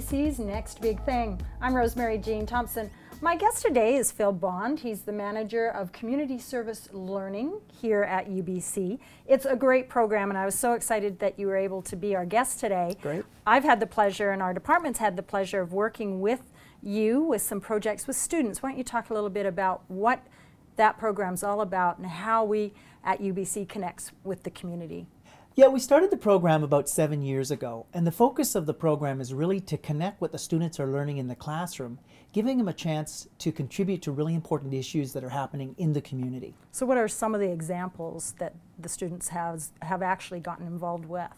UBC's Next Big Thing. I'm Rosemary Jean Thompson. My guest today is Phil Bond. He's the manager of Community Service Learning here at UBC. It's a great program, and I was so excited that you were able to be our guest today. Great. I've had the pleasure, and our department's had the pleasure of working with you with some projects with students. Why don't you talk a little bit about what that program's all about and how we at UBC connects with the community? Yeah, we started the program about 7 years ago, and the focus of the program is really to connect what the students are learning in the classroom, giving them a chance to contribute to really important issues that are happening in the community. So what are some of the examples that the students have actually gotten involved with?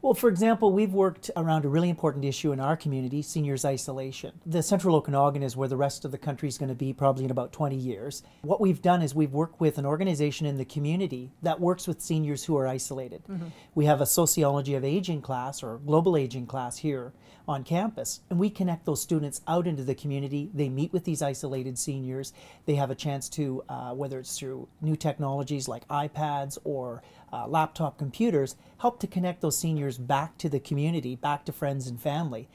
Well, for example, we've worked around a really important issue in our community, seniors isolation. The central Okanagan is where the rest of the country is going to be probably in about 20 years. What we've done is we've worked with an organization in the community that works with seniors who are isolated. We have a sociology of aging class or global aging class here on campus, and we connect those students out into the community. They meet with these isolated seniors. They have a chance to, whether it's through new technologies like iPads or laptop computers, help to connect those seniors back to the community, back to friends and family.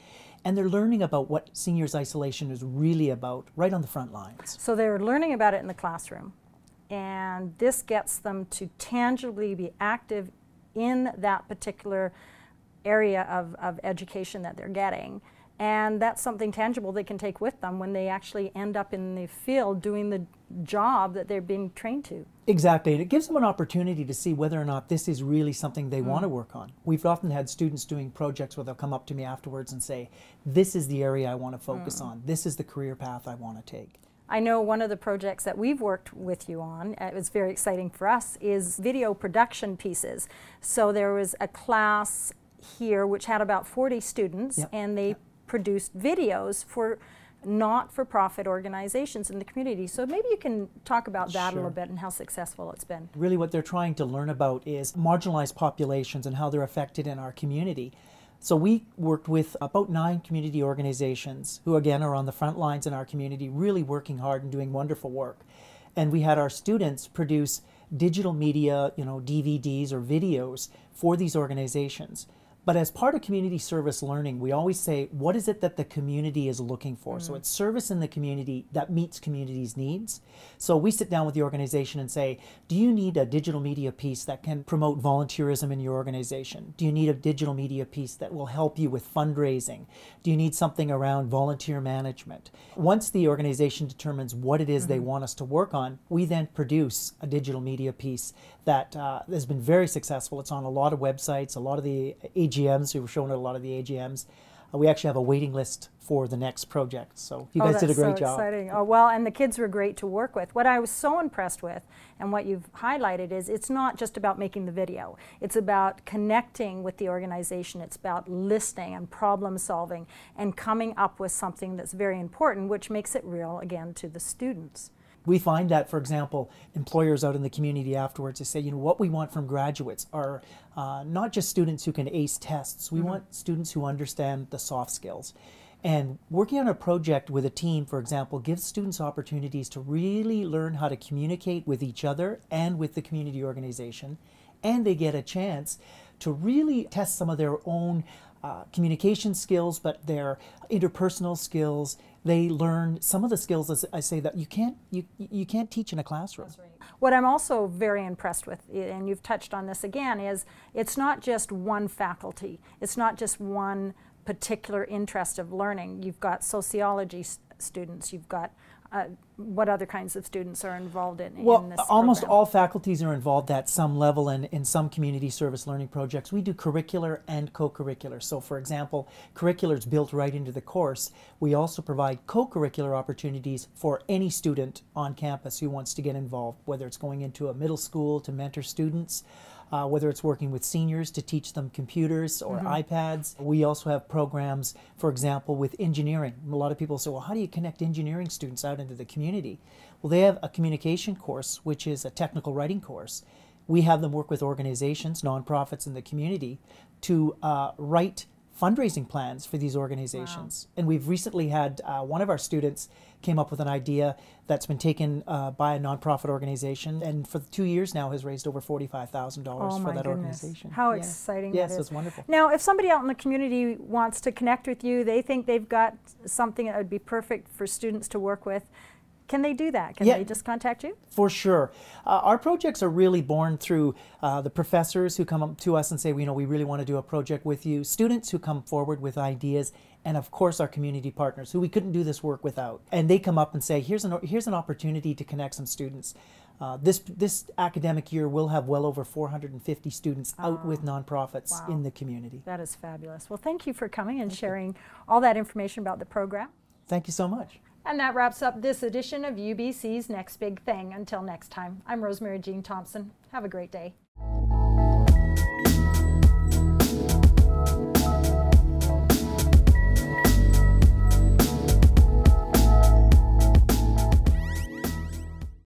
And they're learning about what seniors isolation is really about right on the front lines. So they're learning about it in the classroom, and this gets them to tangibly be active in that particular area of education that they're getting. And that's something tangible they can take with them when they actually end up in the field doing the job that they're being trained to. Exactly, and it gives them an opportunity to see whether or not this is really something they want to work on. We've often had students doing projects where they'll come up to me afterwards and say, this is the area I want to focus on, this is the career path I want to take. I know one of the projects that we've worked with you on, it was very exciting for us, is video production pieces. So there was a class here which had about 40 students, and they produced videos for not-for-profit organizations in the community. So maybe you can talk about that a little bit and how successful it's been. Really what they're trying to learn about is marginalized populations and how they're affected in our community. So we worked with about 9 community organizations who again are on the front lines in our community, really working hard and doing wonderful work. And we had our students produce digital media, DVDs or videos for these organizations. But as part of community service learning, we always say, what is it that the community is looking for? So it's service in the community that meets community's needs. So we sit down with the organization and say, do you need a digital media piece that can promote volunteerism in your organization? Do you need a digital media piece that will help you with fundraising? Do you need something around volunteer management? Once the organization determines what it is they want us to work on, we then produce a digital media piece that has been very successful. It's on a lot of websites, a lot of the AGMs, we were showing at a lot of the AGMs. We actually have a waiting list for the next project, so you guys did a great job. Exciting. Oh, well, and the kids were great to work with. What I was so impressed with, and what you've highlighted, is it's not just about making the video. It's about connecting with the organization. It's about listening and problem solving and coming up with something that's very important, which makes it real, again, to the students. We find that, for example, employers out in the community afterwards, they say, what we want from graduates are not just students who can ace tests. We want students who understand the soft skills. And working on a project with a team, for example, gives students opportunities to really learn how to communicate with each other and with the community organization. And they get a chance to really test some of their own communication skills, but their interpersonal skills. They learn some of the skills, as I say, that you can't teach in a classroom. That's right. What I'm also very impressed with, and you've touched on this again, is it's not just one faculty. It's not just one particular interest of learning. You've got sociology students, you've got what other kinds of students are involved in this almost program? all faculties are involved at some level in some community service learning projects. We do curricular and co-curricular. So for example, curricular is built right into the course. We also provide co-curricular opportunities for any student on campus who wants to get involved, whether it's going into a middle school to mentor students, whether it's working with seniors to teach them computers or iPads. We also have programs, for example, with engineering. A lot of people say, well, how do you connect engineering students out into the community? Well, they have a communication course, which is a technical writing course. We have them work with organizations, nonprofits in the community, to write fundraising plans for these organizations. Wow. And we've recently had one of our students came up with an idea that's been taken by a nonprofit organization, and for 2 years now has raised over $45,000 for that organization. How exciting that is. Yes, it's wonderful. Now, if somebody out in the community wants to connect with you, they think they've got something that would be perfect for students to work with, can they do that? Can they just contact you? For sure. Our projects are really born through the professors who come up to us and say, we really want to do a project with you, students who come forward with ideas, and of course our community partners who we couldn't do this work without. And they come up and say, here's an opportunity to connect some students. This academic year we'll have well over 450 students out with nonprofits in the community. That is fabulous. Well, thank you for coming and sharing all that information about the program. Thank you so much. And that wraps up this edition of UBC's Next Big Thing. Until next time, I'm Rosemary Jean Thompson. Have a great day.